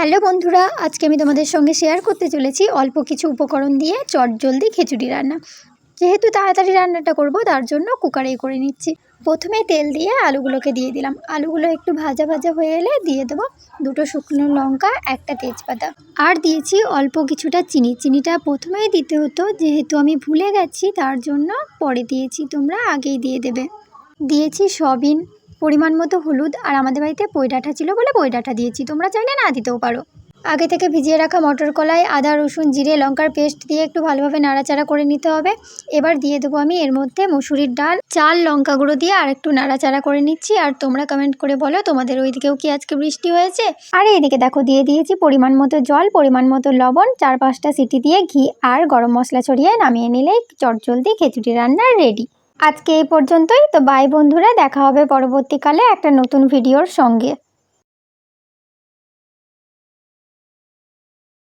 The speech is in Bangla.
হ্যালো বন্ধুরা, আজকে আমি তোমাদের সঙ্গে শেয়ার করতে চলেছি অল্প কিছু উপকরণ দিয়ে চটজলদি খিচুড়ি রান্না। যেহেতু তাড়াতাড়ি রান্নাটা করব তার জন্য কুকারেই করে নিচ্ছি। প্রথমে তেল দিয়ে আলুগুলোকে দিয়ে দিলাম। আলুগুলো একটু ভাজা ভাজা হয়ে এলে দিয়ে দেবো দুটো শুকনো লঙ্কা, একটা তেজপাতা, আর দিয়েছি অল্প কিছুটা চিনি। চিনিটা প্রথমেই দিতে হতো, যেহেতু আমি ভুলে গেছি তার জন্য পরে দিয়েছি, তোমরা আগেই দিয়ে দেবে। দিয়েছি সয়াবিন, পরিমাণ মতো হলুদ, আর আমাদের বাড়িতে পই ডাঁটা ছিল বলে পই ডাঁটা দিয়েছি, তোমরা চাইলে না দিতেও পারো। আগে থেকে ভিজিয়ে রাখা মটর কলাই, আদা রসুন জিরে লঙ্কার পেস্ট দিয়ে একটু ভালোভাবে নাড়াচাড়া করে নিতে হবে। এবার দিয়ে দেবো আমি এর মধ্যে মসুরির ডাল, চাল, লঙ্কা গুঁড়ো দিয়ে আর একটু নাড়াচাড়া করে নিচ্ছি। আর তোমরা কমেন্ট করে বলো তোমাদের ওইদিকেও কি আজকে বৃষ্টি হয়েছে। আর এইদিকে দেখো দিয়ে দিয়েছি পরিমাণ মতো জল, পরিমাণ মতো লবণ, 4-5টা সিটি দিয়ে ঘি আর গরম মশলা ছড়িয়ে নামিয়ে নিলেই চটজলদি খিচুড়ি রান্না রেডি। আজকে এই পর্যন্তই। তো বাই বন্ধুরা, দেখা হবে পরবর্তীকালে একটা নতুন ভিডিওর সঙ্গে।